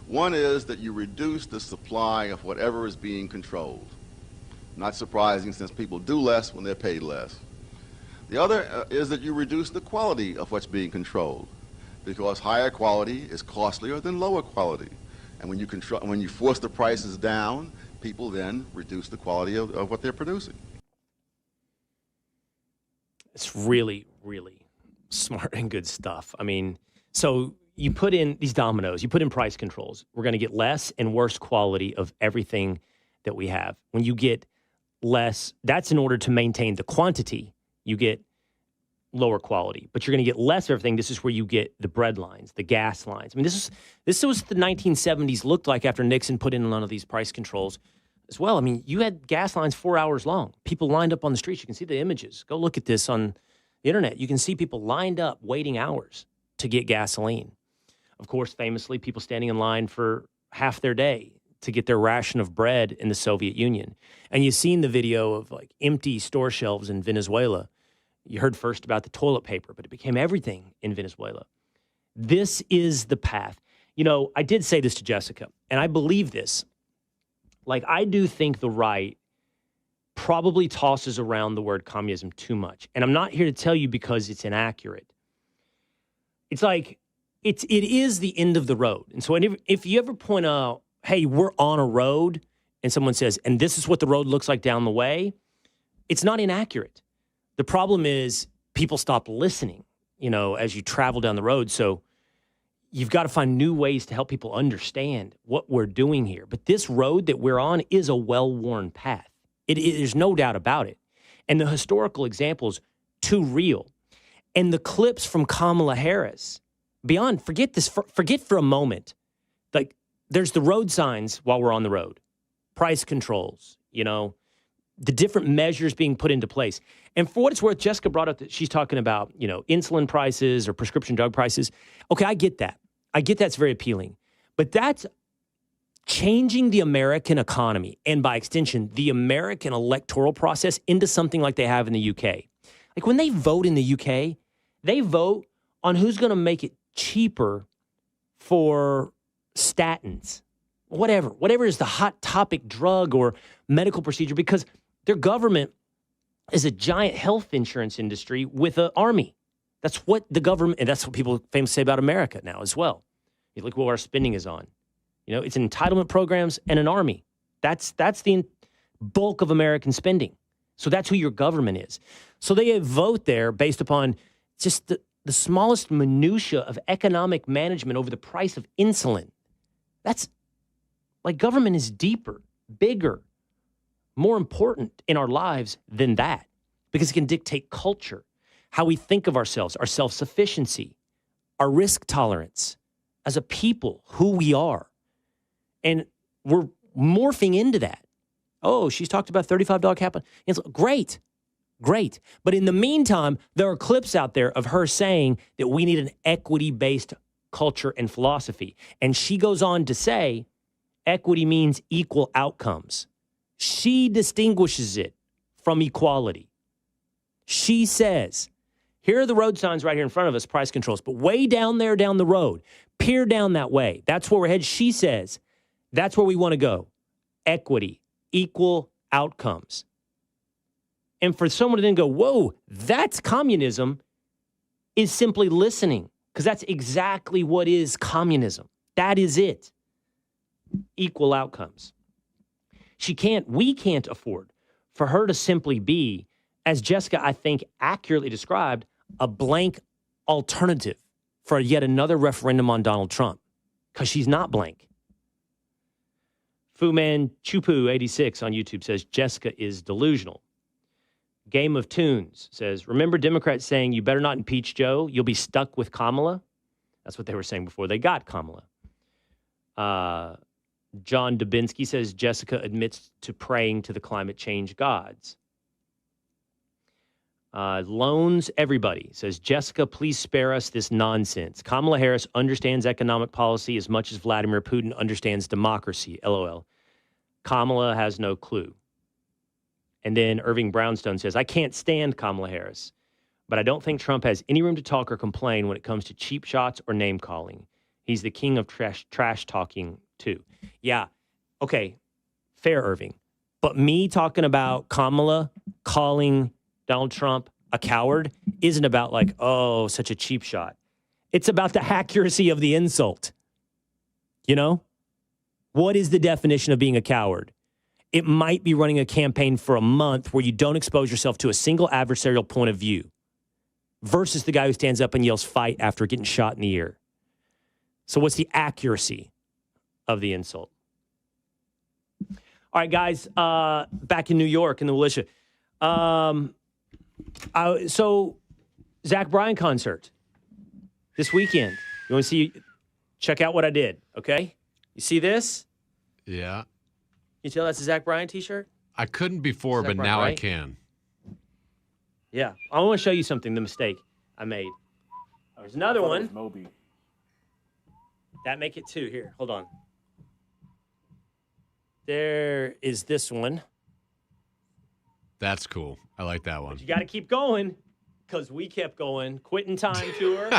One is that you reduce the supply of whatever is being controlled. Not surprising, since people do less when they're paid less. The other is that you reduce the quality of what's being controlled, because higher quality is costlier than lower quality. And when you force the prices down, people then reduce the quality of what they're producing. It's really, really smart and good stuff. I mean, so you put in these dominoes, you put in price controls. We're going to get less and worse quality of everything that we have. When you get less, that's in order to maintain the quantity. You get lower quality, but you're going to get less of everything. This is where you get the bread lines, the gas lines. I mean, this was the 1970s looked like after Nixon put in none of these price controls as well. I mean, you had gas lines 4 hours long. People lined up on the streets. You can see the images. Go look at this on the internet. You can see people lined up waiting hours to get gasoline. Of course, famously, people standing in line for half their day to get their ration of bread in the Soviet Union. And you've seen the video of like empty store shelves in Venezuela. You heard first about the toilet paper, but it became everything in Venezuela. This is the path. You know, I did say this to Jessica, and I believe this. Like, I do think the right probably tosses around the word communism too much. And I'm not here to tell you because it's inaccurate. It's like, it is the end of the road. And so if you ever point out, hey, we're on a road, and someone says, and this is what the road looks like down the way, it's not inaccurate. The problem is people stop listening, you know, as you travel down the road. So you've got to find new ways to help people understand what we're doing here. But this road that we're on is a well-worn path. There's no doubt about it. And the historical examples, too real. And the clips from Kamala Harris, beyond, forget for a moment. Like, there's the road signs while we're on the road, price controls, you know, the different measures being put into place. And for what it's worth, Jessica brought up that she's talking about, you know, insulin prices or prescription drug prices. Okay, I get that. I get that's very appealing. But that's changing the American economy and, by extension, the American electoral process into something like they have in the UK. Like, when they vote in the UK, they vote on who's going to make it cheaper for statins, whatever is the hot topic drug or medical procedure, because their government is a giant health insurance industry with an army. That's what the government, and that's what people famously say about America now as well. You look what our spending is on. You know, it's entitlement programs and an army. That's the bulk of American spending. So that's who your government is. So they vote there based upon just the smallest minutia of economic management over the price of insulin. That's like, government is deeper, bigger, more important in our lives than that, because it can dictate culture, how we think of ourselves, our self-sufficiency, our risk tolerance as a people, who we are. And we're morphing into that. Oh, she's talked about $35 cap. It's great. But in the meantime, there are clips out there of her saying that we need an equity-based culture and philosophy. And she goes on to say, equity means equal outcomes. She distinguishes it from equality. She says, here are the road signs right here in front of us, price controls, but way down there down the road, peer down that way. That's where we're headed. She says, that's where we want to go. Equity, equal outcomes. And for someone to then go, whoa, that's communism, is simply listening, because that's exactly what is communism. That is it. Equal outcomes. We can't afford for her to simply be, as Jessica, I think, accurately described, a blank alternative for yet another referendum on Donald Trump, because she's not blank. Fuman Chupu 86 on YouTube says Jessica is delusional. Game of Tunes says, remember Democrats saying you better not impeach Joe, you'll be stuck with Kamala? That's what they were saying before they got Kamala. John Dubinsky says Jessica admits to praying to the climate change gods. Loans Everybody says, Jessica, please spare us this nonsense. Kamala Harris understands economic policy as much as Vladimir Putin understands democracy. LOL. Kamala has no clue. And then Irving Brownstone says, I can't stand Kamala Harris, but I don't think Trump has any room to talk or complain when it comes to cheap shots or name calling. He's the king of trash talking too. Yeah. Okay. Fair, Irving. But me talking about Kamala calling Donald Trump a coward isn't about like, oh, such a cheap shot. It's about the accuracy of the insult. You know? What is the definition of being a coward? It might be running a campaign for a month where you don't expose yourself to a single adversarial point of view versus the guy who stands up and yells fight after getting shot in the ear. So what's the accuracy of the insult? All right, guys, back in New York in the militia. So, Zach Bryan concert this weekend. You want to see? Check out what I did, okay? You see this? Yeah. You tell that's a Zach Bryan t-shirt? I couldn't before, Zach but Bryan, now right? I can. Yeah. I want to show you something, the mistake I made. There's another one. Moby. That make it 2. Here, hold on. There is this one. That's cool. I like that one. You got to keep going because we kept going. Quitting time tour,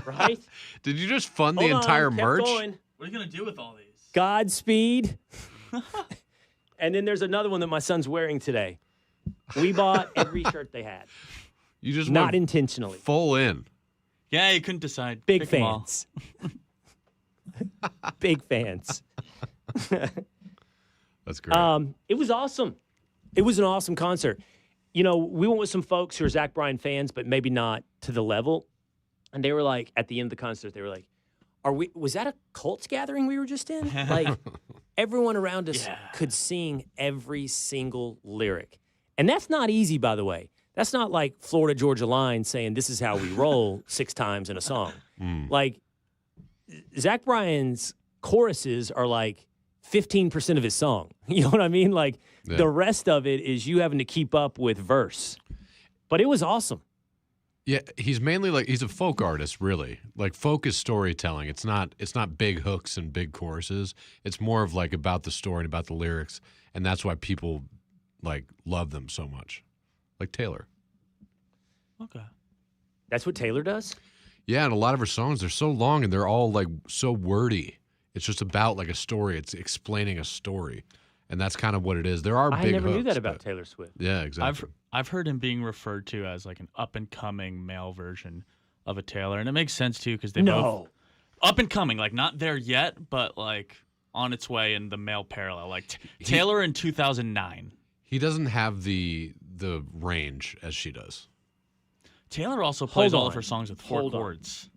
right? Did you just fund Hold the on, entire kept merch? going. What are you going to do with all these? Godspeed. And then there's another one that my son's wearing today. We bought every shirt they had. You just not went intentionally. Full in. Yeah, you couldn't decide. Big Pick 'em all. fans. Big fans. That's great. It was awesome. It was an awesome concert. You know, we went with some folks who are Zach Bryan fans, but maybe not to the level. And they were like, at the end of the concert, they were like, was that a cult gathering we were just in? Like, everyone around us could sing every single lyric. And that's not easy, by the way. That's not like Florida Georgia Line saying this is how we roll 6 times in a song. Like, Zach Bryan's choruses are like 15% of his song. You know what I mean? Like, the rest of it is you having to keep up with verse. But it was awesome. Yeah, he's mainly like he's a folk artist, really. Like folk is storytelling. It's not big hooks and big choruses. It's more of like about the story and about the lyrics, and that's why people like love them so much. Like Taylor. Okay. That's what Taylor does? Yeah, and a lot of her songs, they're so long and they're all like so wordy. It's just about like a story. It's explaining a story. And that's kind of what it is. There are big hooks. I never knew that about Taylor Swift. Yeah, exactly. I've heard him being referred to as like an up and coming male version of a Taylor, and it makes sense too because they both up and coming, like not there yet, but like on its way in the male parallel. Like Taylor in 2009. He doesn't have the range as she does. Taylor also plays all of her songs with 4 chords.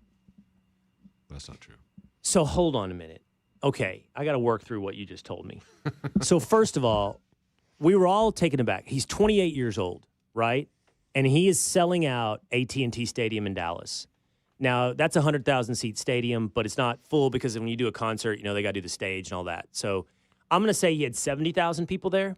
That's not true. So hold on a minute. Okay, I got to work through what you just told me. So first of all, we were all taken aback. He's 28 years old, right? And he is selling out AT&T Stadium in Dallas. Now, that's a 100,000 seat stadium, but it's not full because when you do a concert, you know, they got to do the stage and all that. So I'm going to say he had 70,000 people there.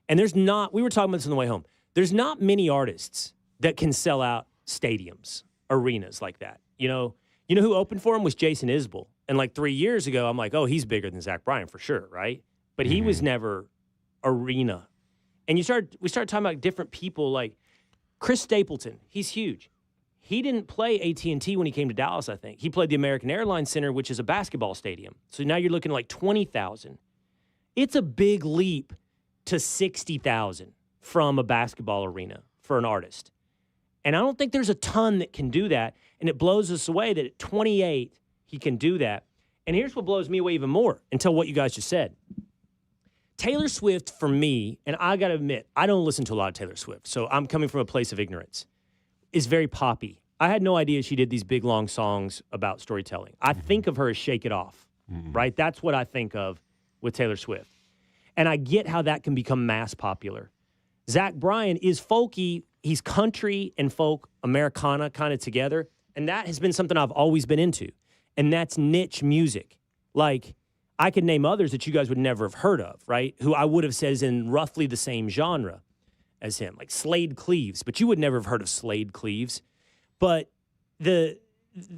And we were talking about this on the way home. There's not many artists that can sell out stadiums, arenas like that. You know who opened for him was Jason Isbell. And like 3 years ago, I'm like, oh, he's bigger than Zach Bryan for sure, right? But he was never arena. And we started talking about different people like Chris Stapleton. He's huge. He didn't play AT&T when he came to Dallas, I think. He played the American Airlines Center, which is a basketball stadium. So now you're looking at like 20,000. It's a big leap to 60,000 from a basketball arena for an artist. And I don't think there's a ton that can do that. And it blows us away that at 28, he can do that. And here's what blows me away even more until what you guys just said. Taylor Swift, for me, and I got to admit, I don't listen to a lot of Taylor Swift, so I'm coming from a place of ignorance, is very poppy. I had no idea she did these big, long songs about storytelling. I think of her as Shake It Off, right? That's what I think of with Taylor Swift. And I get how that can become mass popular. Zach Bryan is folky. He's country and folk, Americana kind of together. And that has been something I've always been into. And that's niche music. Like, I could name others that you guys would never have heard of, right? Who I would have said is in roughly the same genre as him, like Slade Cleaves. But you would never have heard of Slade Cleaves. But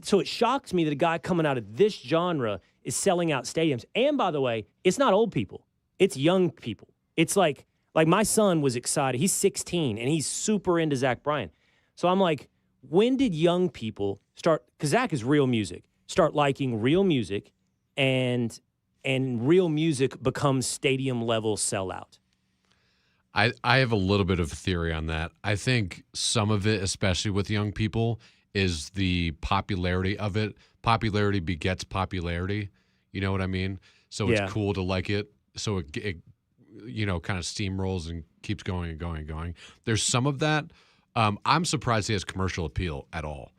so it shocks me that a guy coming out of this genre is selling out stadiums. And by the way, it's not old people. It's young people. It's like my son was excited. He's 16, and he's super into Zach Bryan. So I'm like, when did young people start, because Zach is real music, start liking real music and real music becomes stadium-level sellout? I have a little bit of a theory on that. I think some of it, especially with young people, is the popularity of it. Popularity begets popularity. You know what I mean? So it's cool to like it. So it kind of steamrolls and keeps going and going and going. There's some of that. I'm surprised he has commercial appeal at all.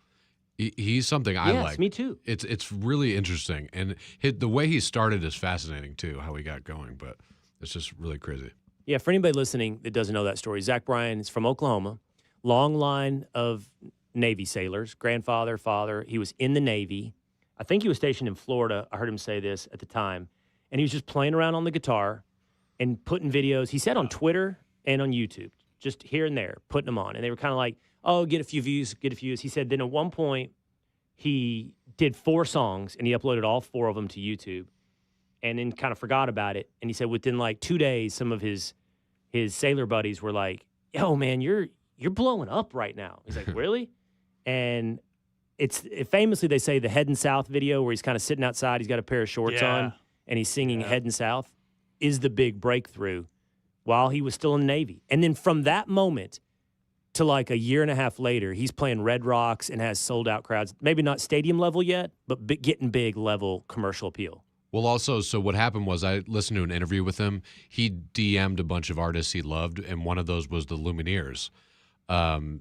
He's something I like. Yes, me too. It's really interesting. And the way he started is fascinating, too, how he got going. But It's just really crazy. Yeah, for anybody listening that doesn't know that story, Zach Bryan is from Oklahoma, long line of Navy sailors, grandfather, father. He was in the Navy. I think he was stationed in Florida. I heard him say this at the time. And he was just playing around on the guitar and putting videos, he said, on Twitter and on YouTube, just here and there, putting them on. And they were kind of like, oh, get a few views, get a few views. He said then at one point he did 4 songs and he uploaded all 4 of them to YouTube and then kind of forgot about it. And he said within like 2 days, some of his sailor buddies were like, yo, man, you're blowing up right now. He's like, really? And famously they say the Heading South video where he's kind of sitting outside, he's got a pair of shorts on, and he's singing Heading South is the big breakthrough while he was still in the Navy. And then from that moment to like a year and a half later, he's playing Red Rocks and has sold out crowds. Maybe not stadium level yet, but getting big level commercial appeal. Well, also, so what happened was I listened to an interview with him. He DM'd a bunch of artists he loved, and one of those was the Lumineers.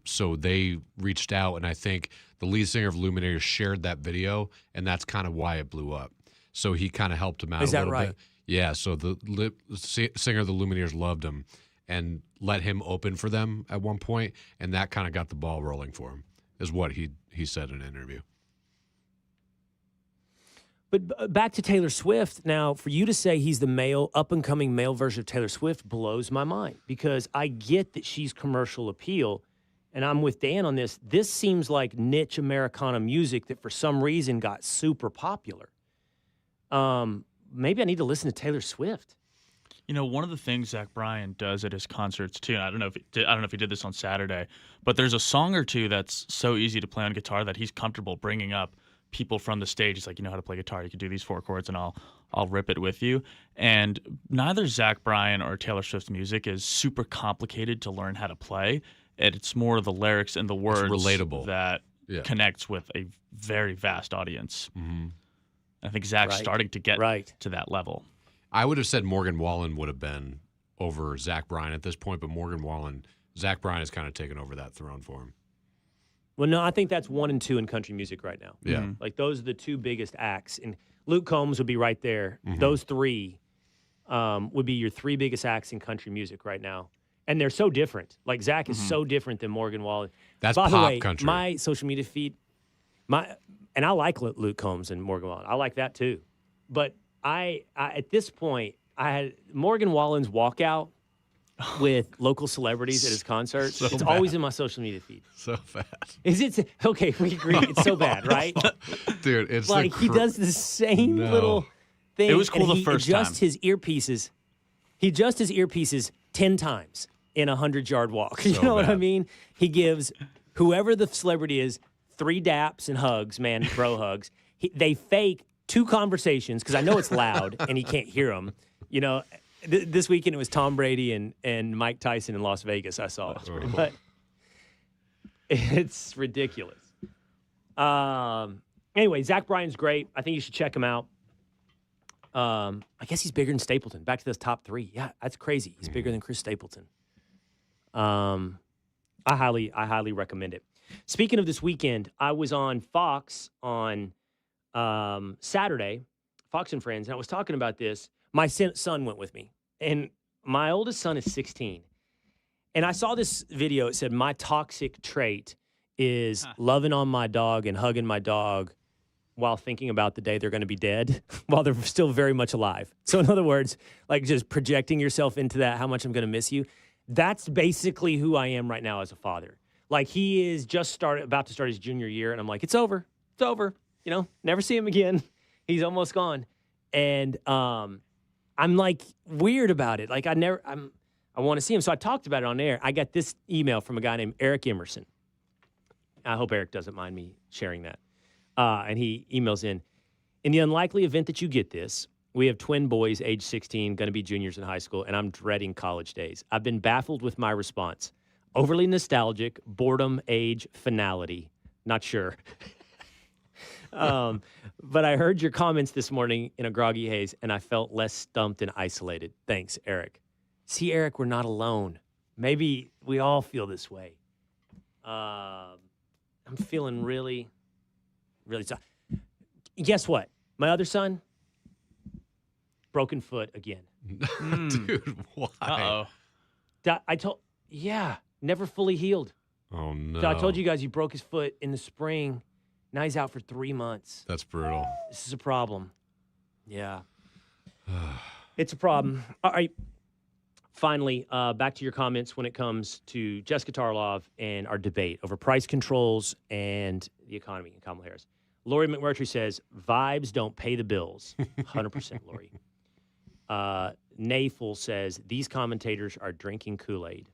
So they reached out, and I think the lead singer of Lumineers shared that video, and that's kind of why it blew up. So he kind of helped him out a little bit. Yeah, so the singer of the Lumineers loved him and let him open for them at one point, and that kind of got the ball rolling for him, is what he said in an interview. But back to Taylor Swift. Now, for you to say he's the up-and-coming male version of Taylor Swift blows my mind because I get that she's commercial appeal, and I'm with Dan on this. This seems like niche Americana music that for some reason got super popular. Maybe I need to listen to Taylor Swift. You know, one of the things Zach Bryan does at his concerts too, and I don't know if he did this on Saturday, but there's a song or two that's so easy to play on guitar that he's comfortable bringing up people from the stage. He's like, you know how to play guitar, you can do these 4 chords and I'll rip it with you. And neither Zach Bryan or Taylor Swift's music is super complicated to learn how to play. It's more the lyrics and the words relatable. That connects with a very vast audience. Mm-hmm. I think Zach's starting to get to that level. I would have said Morgan Wallen would have been over Zach Bryan at this point, but Zach Bryan has kind of taken over that throne for him. Well, no, I think that's 1 and 2 in country music right now. Yeah. Mm-hmm. Like those are the 2 biggest acts. And Luke Combs would be right there. Mm-hmm. Those 3 would be your 3 biggest acts in country music right now. And they're so different. Like Zach is so different than Morgan Wallen. That's By pop the way, country. My social media feed, and I like Luke Combs and Morgan Wallen. I like that too. But I at this point, I had Morgan Wallen's walkout with local celebrities at his concerts. It's always in my social media feed. So bad. Is it? Okay, we agree. It's so bad, right? Dude, it's like he does the same little thing. It was cool the first time. He adjusts his earpieces 10 times in a 100-yard walk. You know what I mean? He gives whoever the celebrity is 3 daps and hugs, man, bro hugs. They fake 2 conversations because I know it's loud and he can't hear them. You know, this weekend it was Tom Brady and Mike Tyson in Las Vegas. I saw it, but it's ridiculous. Anyway, Zach Bryan's great. I think you should check him out. I guess he's bigger than Stapleton. Back to those top 3. Yeah, that's crazy. He's bigger than Chris Stapleton. I highly recommend it. Speaking of this weekend, I was on Fox on Saturday, Fox and Friends, and I was talking about this. My son went with me, and my oldest son is 16. And I saw this video. It said, my toxic trait is loving on my dog and hugging my dog while thinking about the day they're going to be dead while they're still very much alive. So in other words, like just projecting yourself into that, how much I'm going to miss you. That's basically who I am right now as a father. Like he is about to start his junior year, and I'm like, it's over. It's over. You know, never see him again. He's almost gone. And I'm like weird about it. Like I want to see him. So I talked about it on air. I got this email from a guy named Eric Emerson. I hope Eric doesn't mind me sharing that. And he emails in the unlikely event that you get this, we have twin boys, age 16, going to be juniors in high school, and I'm dreading college days. I've been baffled with my response. Overly nostalgic, boredom, age, finality. Not sure. But I heard your comments this morning in a groggy haze, and I felt less stumped and isolated. Thanks, Eric. See, Eric, we're not alone. Maybe we all feel this way. I'm feeling really, really tough. Guess what? My other son, broken foot again. Dude, why? Uh-oh. Never fully healed. Oh, no. So I told you guys he broke his foot in the spring. Now he's out for 3 months. That's brutal. This is a problem. Yeah. It's a problem. All right. Finally, back to your comments when it comes to Jessica Tarlov and our debate over price controls and the economy and Kamala Harris. Lori McMurtry says, vibes don't pay the bills. 100%, Lori. Nafel says, these commentators are drinking Kool-Aid.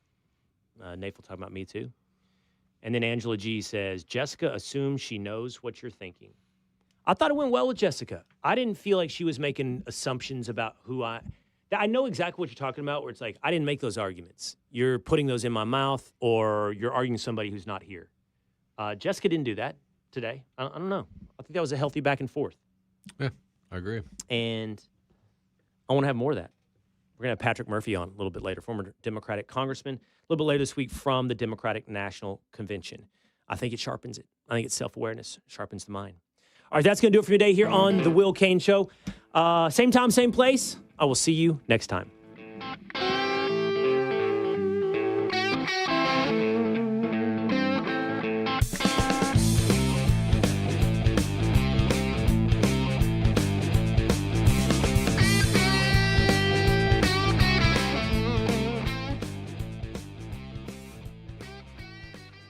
Nafel talking about me too. And then Angela G says, Jessica assumes she knows what you're thinking. I thought it went well with Jessica. I didn't feel like she was making assumptions about I know exactly what you're talking about, where it's like, I didn't make those arguments. You're putting those in my mouth, or you're arguing somebody who's not here. Jessica didn't do that today. I don't know. I think that was a healthy back and forth. Yeah, I agree. And I want to have more of that. We're going to have Patrick Murphy on a little bit later, former Democratic congressman, a little bit later this week from the Democratic National Convention. I think it sharpens it. I think it's self-awareness, sharpens the mind. All right, that's going to do it for today here on The Will Cain Show. Same time, same place. I will see you next time.